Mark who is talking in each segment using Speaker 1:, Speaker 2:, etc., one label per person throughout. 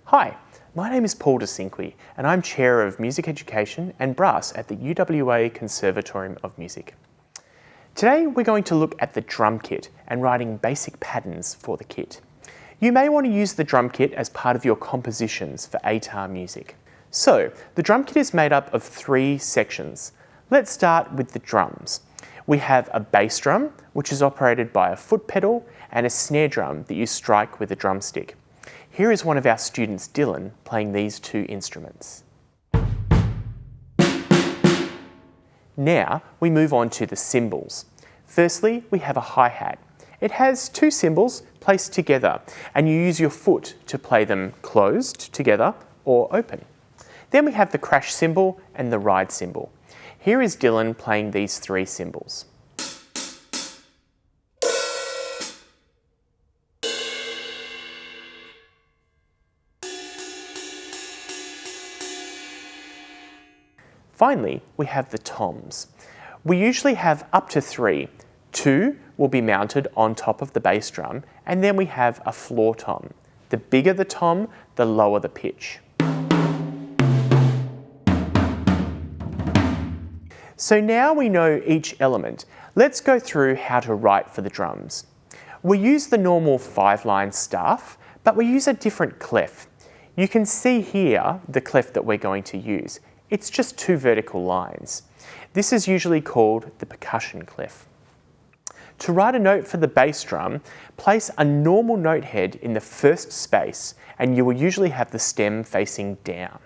Speaker 1: Hi, my name is Paul De Cinque and I'm Chair of Music Education and Brass at the UWA Conservatorium of Music. Today we're going to look at the drum kit and writing basic patterns for the kit. You may want to use the drum kit as part of your compositions for ATAR Music. So, the drum kit is made up of 3 sections. Let's start with the drums. We have a bass drum, which is operated by a foot pedal, and a snare drum that you strike with a drumstick. Here is one of our students, Dylan, playing these 2 instruments. Now we move on to the cymbals. Firstly, we have a hi-hat. It has 2 cymbals placed together, and you use your foot to play them closed together or open. Then we have the crash cymbal and the ride cymbal. Here is Dylan playing these 3 cymbals. Finally, we have the toms. We usually have up to 3. 2 will be mounted on top of the bass drum, and then we have a floor tom. The bigger the tom, the lower the pitch. So now we know each element. Let's go through how to write for the drums. We use the normal 5-line staff, but we use a different clef. You can see here the clef that we're going to use. It's just 2 vertical lines. This is usually called the percussion clef. To write a note for the bass drum, place a normal note head in the first space, and you will usually have the stem facing down.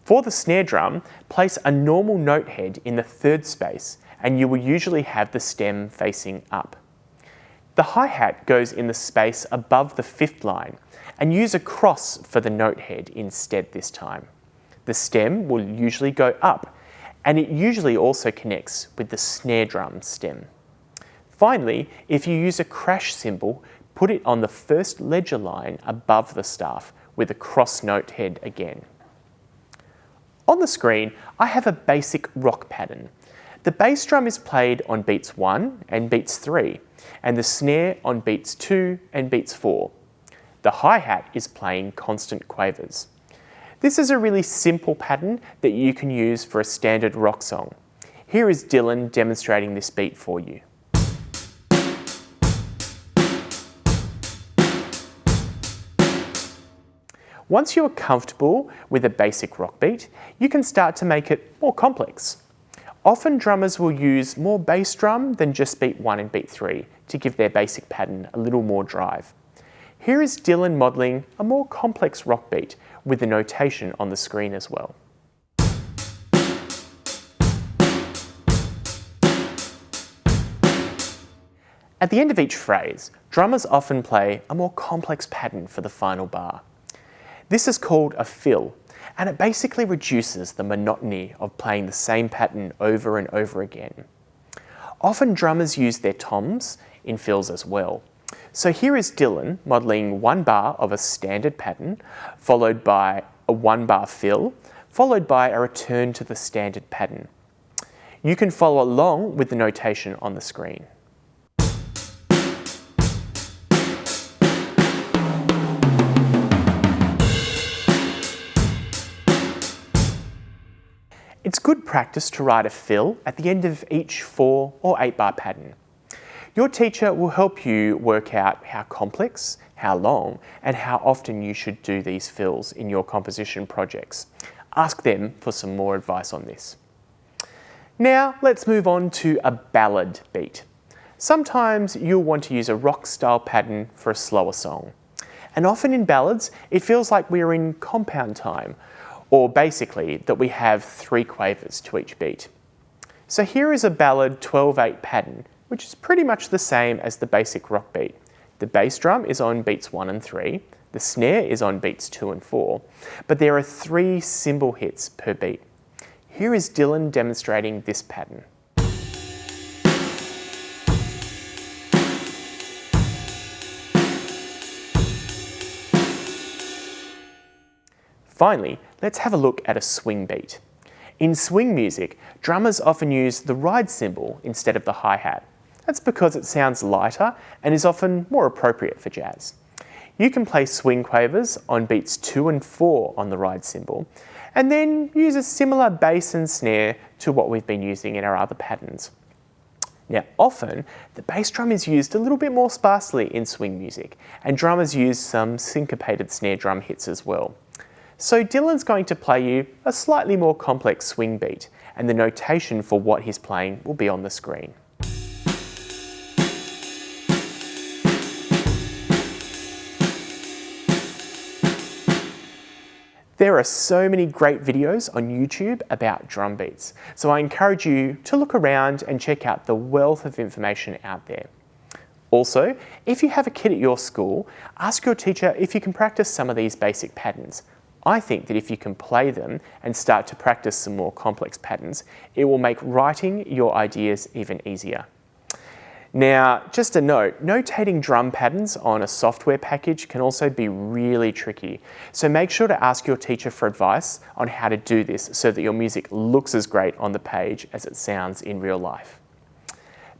Speaker 1: For the snare drum, place a normal note head in the 3rd space, and you will usually have the stem facing up. The hi-hat goes in the space above the 5th line, and use a cross for the note head instead this time. The stem will usually go up, and it usually also connects with the snare drum stem. Finally, if you use a crash cymbal, put it on the first ledger line above the staff with a cross note head again. On the screen, I have a basic rock pattern. The bass drum is played on beats 1 and beats 3, and the snare on beats 2 and beats 4. The hi-hat is playing constant quavers. This is a really simple pattern that you can use for a standard rock song. Here is Dylan demonstrating this beat for you. Once you are comfortable with a basic rock beat, you can start to make it more complex. Often drummers will use more bass drum than just beat 1 and beat 3 to give their basic pattern a little more drive. Here is Dylan modelling a more complex rock beat with the notation on the screen as well. At the end of each phrase, drummers often play a more complex pattern for the final bar. This is called a fill, and it basically reduces the monotony of playing the same pattern over and over again. Often drummers use their toms in fills as well. So here is Dylan modelling 1 bar of a standard pattern, followed by a 1 bar fill, followed by a return to the standard pattern. You can follow along with the notation on the screen. It's good practice to write a fill at the end of each 4 or 8 bar pattern. Your teacher will help you work out how complex, how long, and how often you should do these fills in your composition projects. Ask them for some more advice on this. Now let's move on to a ballad beat. Sometimes you'll want to use a rock style pattern for a slower song. And often in ballads, it feels like we're in compound time, or basically that we have 3 quavers to each beat. So here is a ballad 12/8 pattern, which is pretty much the same as the basic rock beat. The bass drum is on beats 1 and 3, the snare is on beats 2 and 4, but there are 3 cymbal hits per beat. Here is Dylan demonstrating this pattern. Finally, let's have a look at a swing beat. In swing music, drummers often use the ride cymbal instead of the hi-hat. That's because it sounds lighter and is often more appropriate for jazz. You can play swing quavers on beats 2 and 4 on the ride cymbal, and then use a similar bass and snare to what we've been using in our other patterns. Now, often, the bass drum is used a little bit more sparsely in swing music, and drummers use some syncopated snare drum hits as well. So Dylan's going to play you a slightly more complex swing beat, and the notation for what he's playing will be on the screen. There are so many great videos on YouTube about drum beats, so I encourage you to look around and check out the wealth of information out there. Also, if you have a kid at your school, ask your teacher if you can practice some of these basic patterns. I think that if you can play them and start to practice some more complex patterns, it will make writing your ideas even easier. Now, just a note, notating drum patterns on a software package can also be really tricky, so make sure to ask your teacher for advice on how to do this so that your music looks as great on the page as it sounds in real life.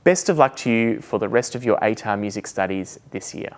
Speaker 1: Best of luck to you for the rest of your ATAR music studies this year.